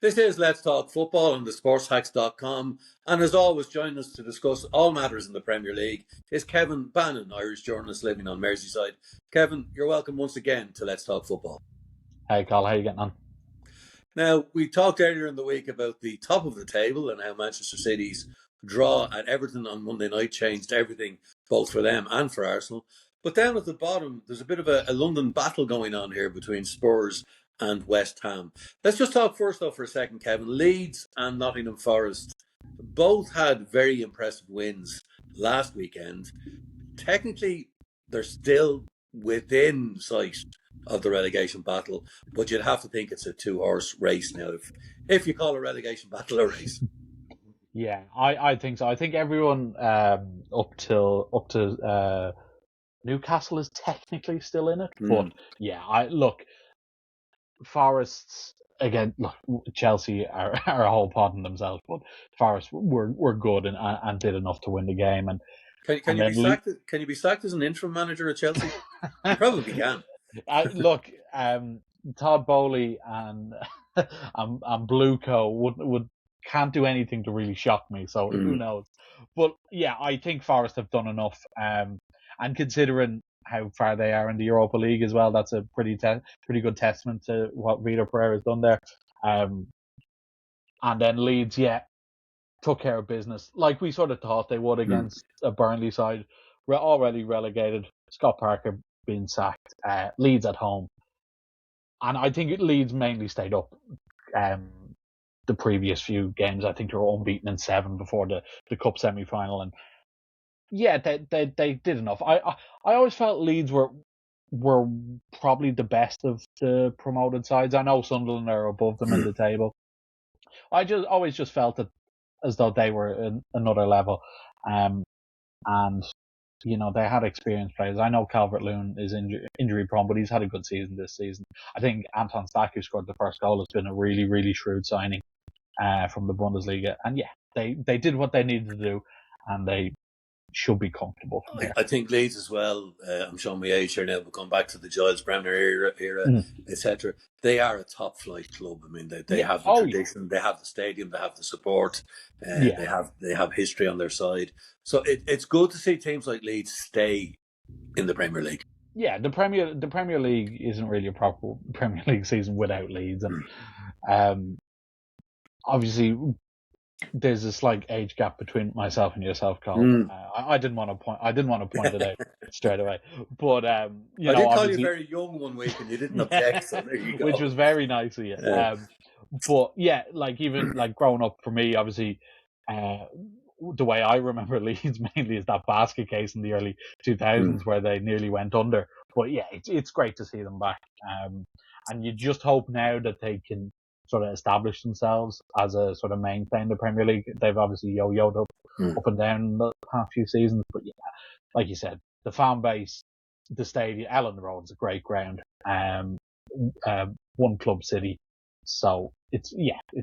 This is Let's Talk Football on the sportshacks.com. And as always, joining us to discuss all matters in the Premier League is Kevin Bannon, Irish journalist living on Merseyside. Kevin, you're welcome once again to Let's Talk Football. Hey, Carl, how are you getting on? Now, we talked earlier in the week about the top of the table and how Manchester City's draw at Everton on Monday night changed everything, both for them and for Arsenal. But down at the bottom, there's a bit of a London battle going on here between Spurs and West Ham. Let's just talk first, though, for a second, Kevin. Leeds and Nottingham Forest both had very impressive wins last weekend. Technically, they're still within sight of the relegation battle, but you'd have to think it's a two-horse race now, if you call a relegation battle a race. Yeah, I think so. I think everyone up to Newcastle is technically still in it, but yeah, Forest's again. Look, Chelsea are a whole pod in themselves, but Forest were good and did enough to win the game. And can you be sacked as an interim manager at Chelsea? You probably can. Todd Bowley and Blueco can't do anything to really shock me. So who knows? But yeah, I think Forest have done enough. And considering how far they are in the Europa League as well, that's a pretty good testament to what Vitor Pereira has done there. And then Leeds, took care of business like we sort of thought they would against a Burnley side. We're already relegated. Scott Parker being sacked. Leeds at home. And I think Leeds mainly stayed up the previous few games. I think they were unbeaten in 7 before the cup semi-final. And yeah, they did enough. I always felt Leeds were probably the best of the promoted sides. I know Sunderland are above them in the table. I always felt it as though they were another level. And you know, they had experienced players. I know Calvert-Lewin is injury prone, but he's had a good season this season. I think Anton Stach, who scored the first goal, has been a really, really shrewd signing from the Bundesliga. And yeah, they did what they needed to do, and they should be comfortable. I think Leeds as well, I'm showing my age here now, but going back to the Giles Bremner era etc. They are a top flight club. I mean, they have the tradition, they have the stadium, they have the support, they have history on their side. So it's good to see teams like Leeds stay in the Premier League. Yeah, the Premier League isn't really a proper Premier League season without Leeds, and obviously there's a slight age gap between myself and yourself, Carl. I didn't want to point it out straight away, but I did call you very young one week, and you didn't object, so there you go. Which was very nice of you. But yeah, even growing up for me, obviously, the way I remember Leeds mainly is that basket case in the early 2000s where they nearly went under. But yeah, it's great to see them back, and you just hope now that they can sort of establish themselves as a sort of mainstay in the Premier League. They've obviously yo-yoed up and down the past few seasons, but yeah, like you said, the fan base, the stadium, Ellen Road's a great ground, one club city, so it's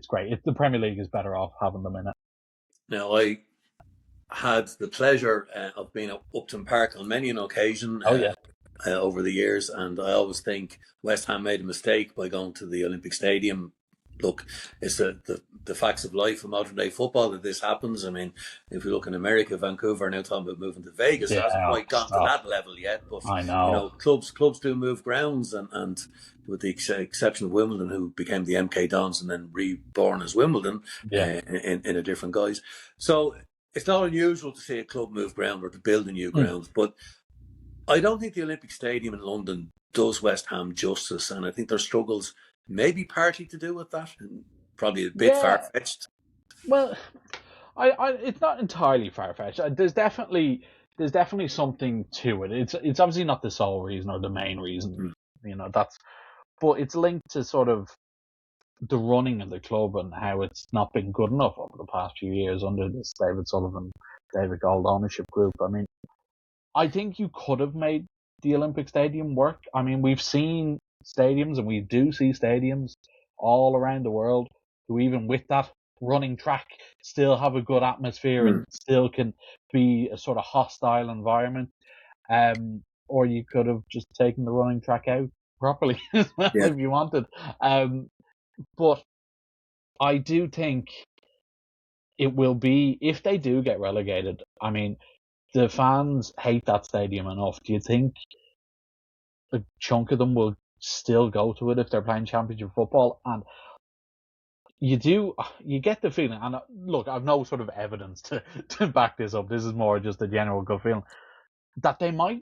great. The Premier League is better off having them in it. Now, I had the pleasure of being at Upton Park on many an occasion over the years, and I always think West Ham made a mistake by going to the Olympic Stadium. Look, it's the facts of life of modern day football that this happens. I mean, if we look in America, Vancouver are now talking about moving to Vegas. It hasn't quite gone to that level yet, but I know. Clubs do move grounds, and with the exception of Wimbledon, who became the MK Dons and then reborn as Wimbledon in a different guise. So it's not unusual to see a club move ground or to build a new ground, but I don't think the Olympic Stadium in London does West Ham justice, and I think their struggles maybe partly to do with that, and probably a bit far-fetched. Well, it's not entirely far-fetched. There's definitely something to it. It's obviously not the sole reason or the main reason, but it's linked to sort of the running of the club and how it's not been good enough over the past few years under this David Sullivan, David Gold ownership group. I mean, I think you could have made the Olympic Stadium work. I mean, we've seen stadiums, and we do see stadiums all around the world who, even with that running track, still have a good atmosphere and still can be a sort of hostile environment. Or you could have just taken the running track out properly as well if you wanted. But I do think it will be, if they do get relegated. I mean, the fans hate that stadium enough. Do you think a chunk of them will still go to it if they're playing championship football? And you get the feeling, and look, I've no sort of evidence to back this up. This is more just a general gut feeling that they might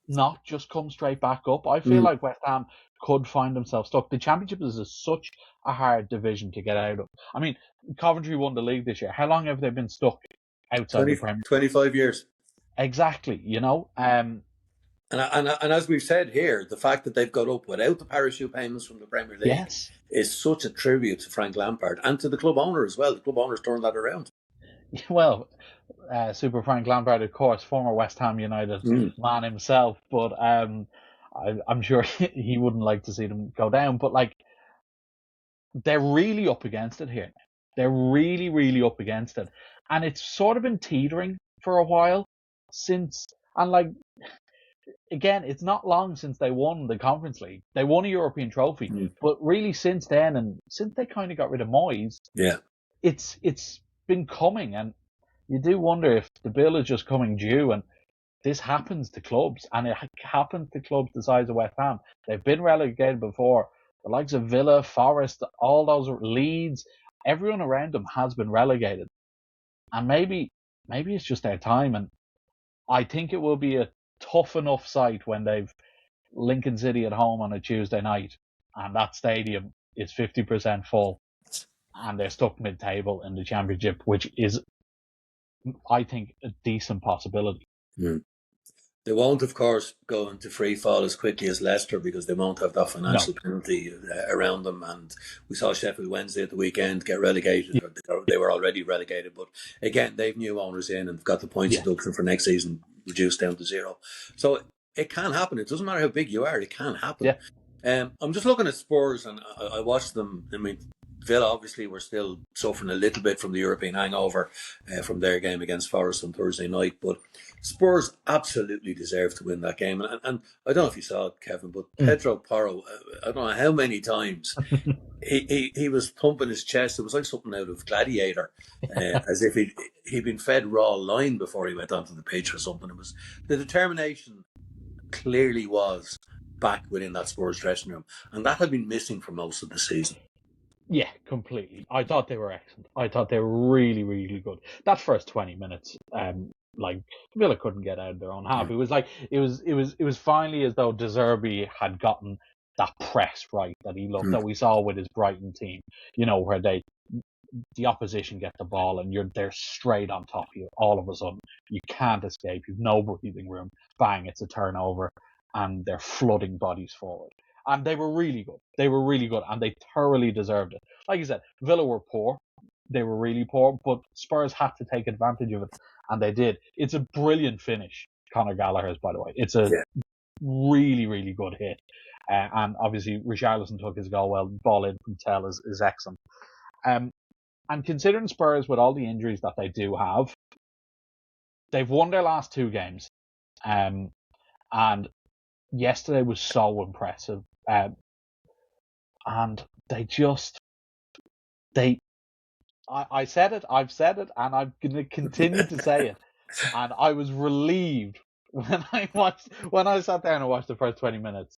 not just come straight back up. I feel Mm. like West Ham could find themselves stuck. The Championship is such a hard division to get out of. I mean, Coventry won the league this year. How long have they been stuck outside the 20, Premier? 25 years. Exactly, you know. And as we've said here, the fact that they've got up without the parachute payments from the Premier League Yes. is such a tribute to Frank Lampard and to the club owner as well. The club owner's turned that around. Well, Super Frank Lampard, of course, former West Ham United man himself, but I'm sure he wouldn't like to see them go down. But like, they're really up against it here. They're really, really up against it, and it's sort of been teetering for a while since. And like, again, it's not long since they won the Conference League. They won a European trophy, but really since then, and since they kind of got rid of Moyes, Yeah. it's been coming, and you do wonder if the bill is just coming due. And this happens to clubs, and it happens to clubs the size of West Ham. They've been relegated before. The likes of Villa, Forest, all those Leeds, everyone around them has been relegated, and maybe it's just their time. And I think it will be a tough enough sight when they've Lincoln City at home on a Tuesday night, and that stadium is 50% full, and they're stuck mid-table in the Championship, which is, I think, a decent possibility. Mm. They won't, of course, go into free fall as quickly as Leicester because they won't have that No. financial penalty around them. And we saw Sheffield Wednesday at the weekend get relegated. Or they were already relegated, but again, they've new owners in and got the points Yeah. deduction for next season reduced down to 0. So it can happen. It doesn't matter how big you are; it can happen. Yeah. I'm just looking at Spurs, and I watched them. I mean, Villa obviously were still suffering a little bit from the European hangover from their game against Forest on Thursday night, but Spurs absolutely deserved to win that game. And I don't know if you saw it, Kevin, but Pedro Porro, I don't know how many times he was thumping his chest. It was like something out of Gladiator, as if he'd been fed raw line before he went onto the pitch or something. It was the determination clearly was back within that Spurs dressing room, and that had been missing for most of the season. Yeah, completely. I thought they were excellent. I thought they were really, really good. That first 20 minutes, like Villa couldn't get out of their own half. It was like it was finally as though De Zerbi had gotten that press right that he loved, that we saw with his Brighton team. You know, where the opposition get the ball and they're straight on top of you. All of a sudden, you can't escape. You've no breathing room. Bang! It's a turnover, and they're flooding bodies forward. And they were really good. They were really good, and they thoroughly deserved it. Like you said, Villa were poor. They were really poor, but Spurs had to take advantage of it, and they did. It's a brilliant finish, Conor Gallagher's, by the way. It's a really, really good hit. And obviously, Richarlison took his goal well. Ball in from Tell is excellent. And considering Spurs, with all the injuries that they do have, they've won their last 2 games. And yesterday was so impressive. And I said it, I've said it, and I'm going to continue to say it. And I was relieved when I sat down and watched the first 20 minutes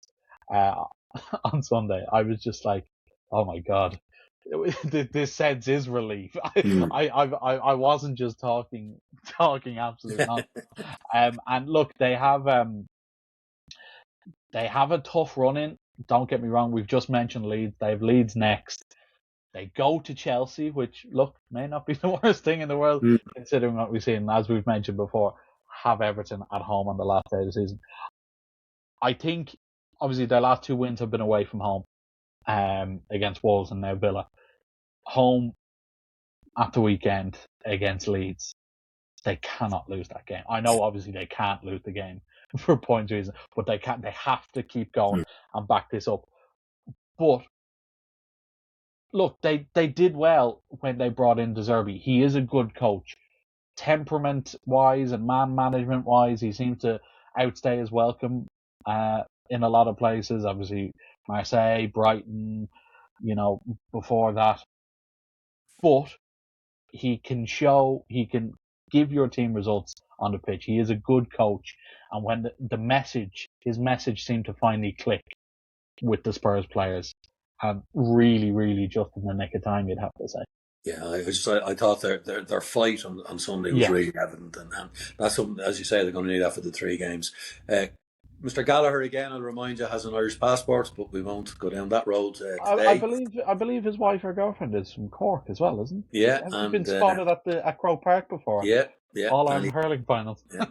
on Sunday. I was just like, oh my God. This sense is relief. I wasn't just talking absolute nonsense. And look, they have a tough run in. Don't get me wrong. We've just mentioned Leeds. They have Leeds next. They go to Chelsea, which look may not be the worst thing in the world considering what we've seen. As we've mentioned before, have Everton at home on the last day of the season. I think obviously their last 2 wins have been away from home, against Wolves and now Villa. Home at the weekend against Leeds. They cannot lose that game. I know obviously they can't lose the game for points reasons, but they have to keep going and back this up. But look, they did well when they brought in De Zerbi. He is a good coach. Temperament wise and man management wise, he seems to outstay his welcome in a lot of places. Obviously Marseille, Brighton, before that. but he can give your team results on the pitch. He is a good coach, and when his message seemed to finally click with the Spurs players, and really, really just in the nick of time, you'd have to say. Yeah, I thought their fight on Sunday was Yeah. really evident, and that's something, as you say, they're going to need that for the 3 games. Mr. Gallagher, again, I'll remind you, has an Irish passport, but we won't go down that road today. I believe his wife or girlfriend is from Cork as well, isn't he? Yeah, Has and he been spotted at Croke Park before? yeah, All Ireland hurling finals. Yeah.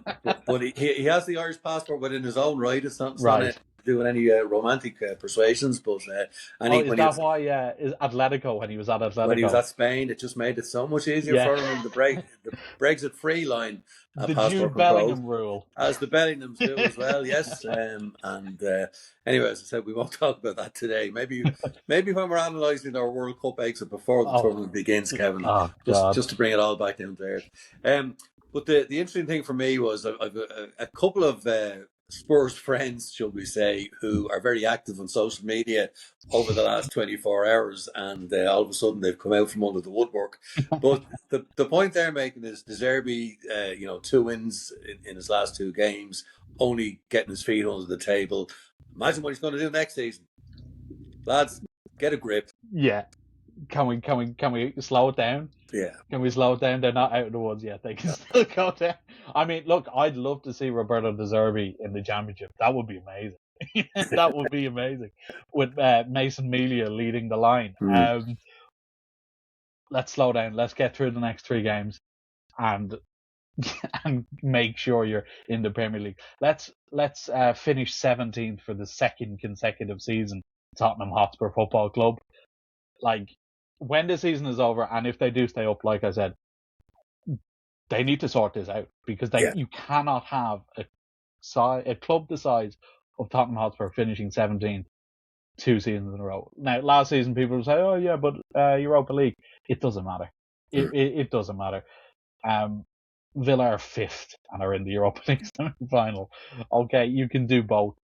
But he has the Irish passport within his own right. It's not Right. doing any romantic persuasions, but Is why is Atletico when he was at Atletico? When he was at Spain, it just made it so much easier for him. The Brexit free line, the Jude Bellingham rule, as the Bellinghams do as well. Yes, anyway, as I said, we won't talk about that today. Maybe when we're analysing our World Cup exit before the tournament begins, Kevin, just to bring it all back down to earth. But the interesting thing for me was I've a couple of Spurs friends, shall we say, who are very active on social media over the last 24 hours, and all of a sudden they've come out from under the woodwork. But the point they're making is De Zerbi, 2 wins in his last 2 games, only getting his feet under the table. Imagine what he's going to do next season. Lads, get a grip. Yeah. Can we slow it down? Yeah. Can we slow it down? They're not out of the woods yet. They can still go down. I mean, look, I'd love to see Roberto De Zerbi in the championship. That would be amazing. That would be amazing. With Mason Melia leading the line. Let's slow down. Let's get through the next 3 games and make sure you're in the Premier League. Let's finish 17th for the 2nd consecutive season. Tottenham Hotspur Football Club. Like, when the season is over, and if they do stay up, like I said, they need to sort this out, because you cannot have a club the size of Tottenham Hotspur finishing 17th 2 seasons in a row. Now, last season people would say, "Oh yeah, but Europa League." It doesn't matter. It doesn't matter. Villa are 5th and are in the Europa League semi-final. Okay, you can do both.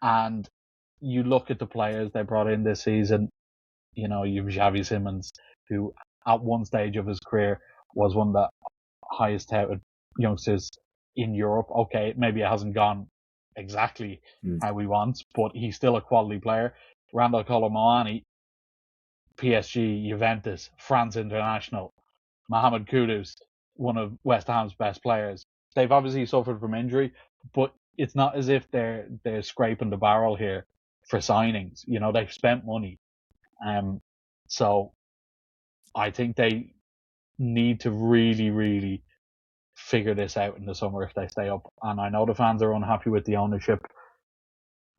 And you look at the players they brought in this season. You know, you've Xavi Simons, who at one stage of his career was one of the highest touted youngsters in Europe. Okay, maybe it hasn't gone exactly how we want, but he's still a quality player. Randall Kolo Muani, PSG, Juventus, France International. Mohamed Kudus, one of West Ham's best players. They've obviously suffered from injury, but it's not as if they're scraping the barrel here for signings. You know, they've spent money. So I think they need to really, really figure this out in the summer if they stay up. And I know the fans are unhappy with the ownership.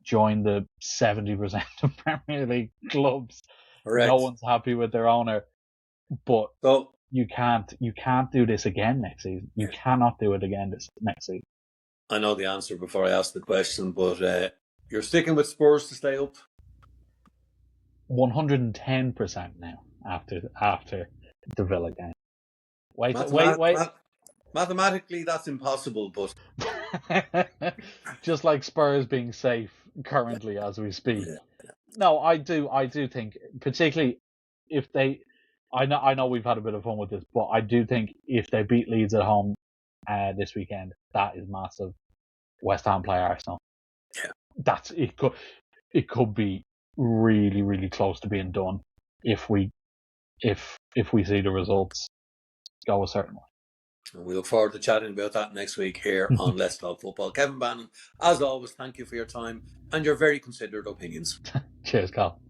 Join the 70% of Premier League clubs. Correct. No one's happy with their owner, but you can't do this again next season. You cannot do it again this next season. I know the answer before I ask the question, but you're sticking with Spurs to stay up? 110% now after the Villa game. Wait. Mathematically, that's impossible, but just like Spurs being safe currently as we speak. No, I do think, particularly if they, I know we've had a bit of fun with this, but I do think if they beat Leeds at home this weekend, that is massive. West Ham play Arsenal. Yeah, it could be really, really close to being done if we see the results go a certain way. And we look forward to chatting about that next week here on Let's Talk Football. Kevin Bannon, as always, thank you for your time and your very considerate opinions. Cheers, Carl.